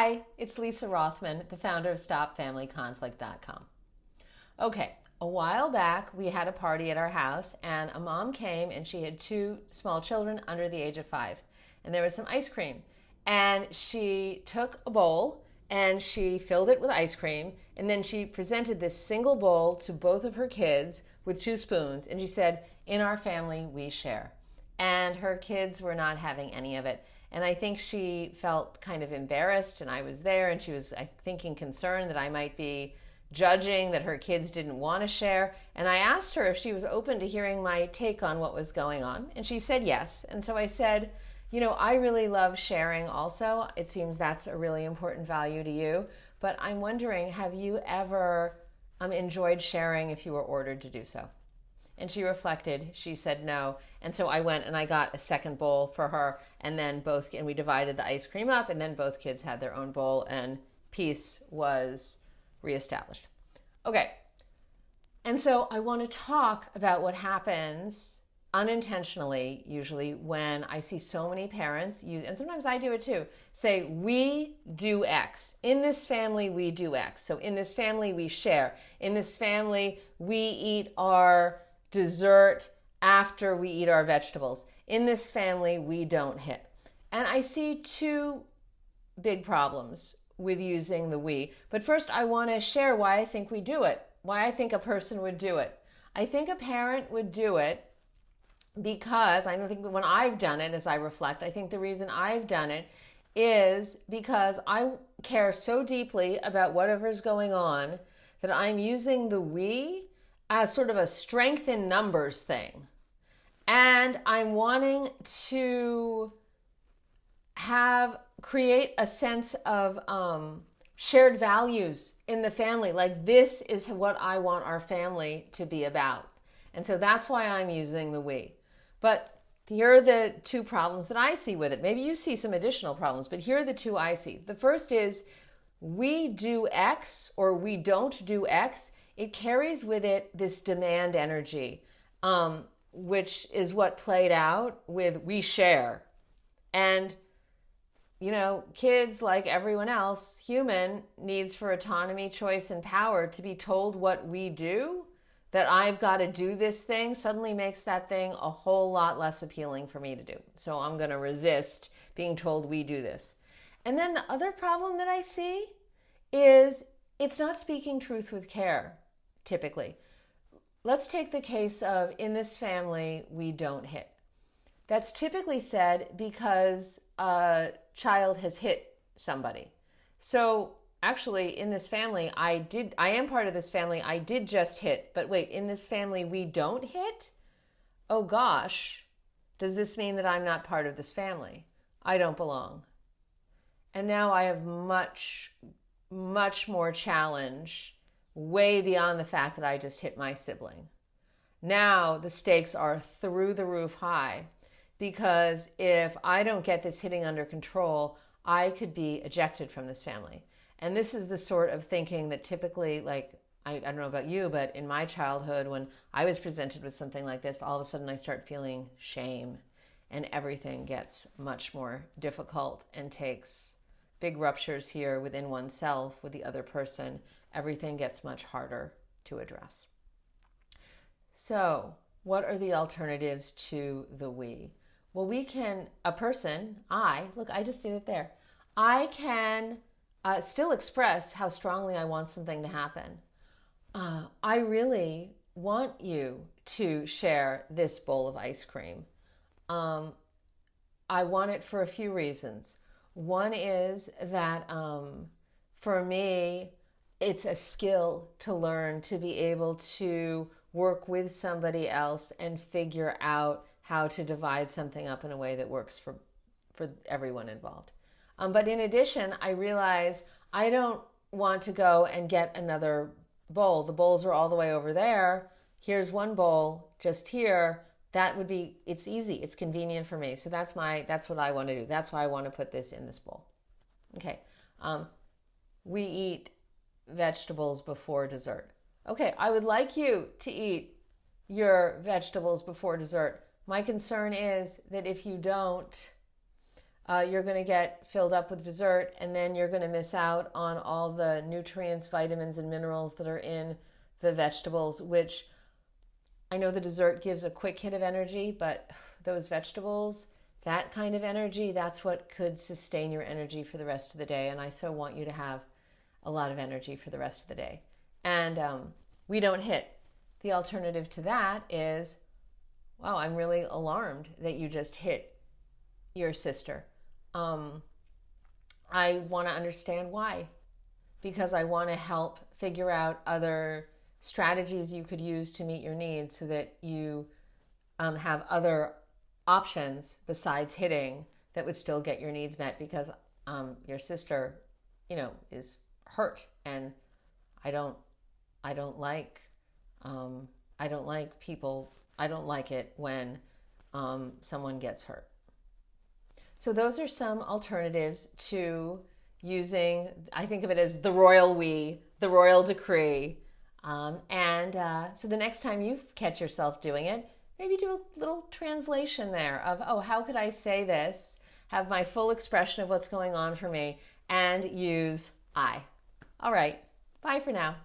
Hi, it's Lisa Rothman, the founder of StopFamilyConflict.com. Okay, a while back we had a party at our house and a mom came and she had two small children under the age of 5. And there was some ice cream. And she took a bowl and she filled it with ice cream. And then she presented this single bowl to both of her kids with 2 spoons. And she said, "In our family, we share." And her kids were not having any of it. And I think she felt kind of embarrassed, and I was there, and she was, I think, concerned that I might be judging that her kids didn't want to share. And I asked her if she was open to hearing my take on what was going on, and she said yes. And so I said, I really love sharing also. It seems that's a really important value to you, but I'm wondering, have you ever enjoyed sharing if you were ordered to do so? And she reflected. She said no. And so I went and I got a second bowl for her, and then we divided the ice cream up, and then both kids had their own bowl, and peace was reestablished. Okay. And so I want to talk about what happens unintentionally, usually, when I see so many parents use, and sometimes I do it too, say, "We do X. In this family, we do X. So in this family, we share. In this family, we eat our dessert after we eat our vegetables. In this family, we don't hit." And I see 2 big problems with using the we. But first, I want to share why I think we do it, why I think a person would do it. I think a parent would do it because, I don't think when I've done it, as I reflect, I think the reason I've done it is because I care so deeply about whatever's going on that I'm using the we as sort of a strength in numbers thing. And I'm wanting to create a sense of shared values in the family. Like, this is what I want our family to be about. And so that's why I'm using the we. But here are the 2 problems that I see with it. Maybe you see some additional problems, but here are the 2 I see. The first is, we do X or we don't do X. It carries with it this demand energy, which is what played out with we share. And, kids, like everyone else, human, needs for autonomy, choice, and power. To be told what we do, that I've got to do this thing, suddenly makes that thing a whole lot less appealing for me to do. So I'm going to resist being told we do this. And then the other problem that I see is it's not speaking truth with care, typically. Let's take the case of, in this family, we don't hit. That's typically said because a child has hit somebody. So actually, in this family, I am part of this family. I did just hit, but wait, in this family, we don't hit? Oh gosh, does this mean that I'm not part of this family? I don't belong. And now I have much, much more challenge, way beyond the fact that I just hit my sibling. Now the stakes are through the roof high, because if I don't get this hitting under control, I could be ejected from this family. And this is the sort of thinking that typically, like, I don't know about you, but in my childhood, when I was presented with something like this, all of a sudden I start feeling shame, and everything gets much more difficult and takes big ruptures here within oneself, with the other person. Everything gets much harder to address. So, what are the alternatives to the we? Well, I just did it there. I can still express how strongly I want something to happen. I really want you to share this bowl of ice cream. I want it for a few reasons. One is that for me, it's a skill to learn to be able to work with somebody else and figure out how to divide something up in a way that works for everyone involved. But in addition, I realize I don't want to go and get another bowl. The bowls are all the way over there. Here's one bowl just here. It's easy. It's convenient for me. So that's what I want to do. That's why I want to put this in this bowl. Okay. We eat vegetables before dessert. Okay. I would like you to eat your vegetables before dessert. My concern is that if you don't, you're going to get filled up with dessert, and then you're going to miss out on all the nutrients, vitamins, and minerals that are in the vegetables, which I know the dessert gives a quick hit of energy, but those vegetables, that kind of energy, that's what could sustain your energy for the rest of the day. And I so want you to have a lot of energy for the rest of the day. And we don't hit. The alternative to that is, wow, I'm really alarmed that you just hit your sister. I want to understand why, because I want to help figure out other strategies you could use to meet your needs so that you have other options besides hitting that would still get your needs met, because your sister, is hurt, and I don't like people. I don't like it when someone gets hurt. So those are some alternatives to using, I think of it as the royal we, the royal decree. So the next time you catch yourself doing it, maybe do a little translation there of, oh, how could I say this, have my full expression of what's going on for me, and use I. All right, bye for now.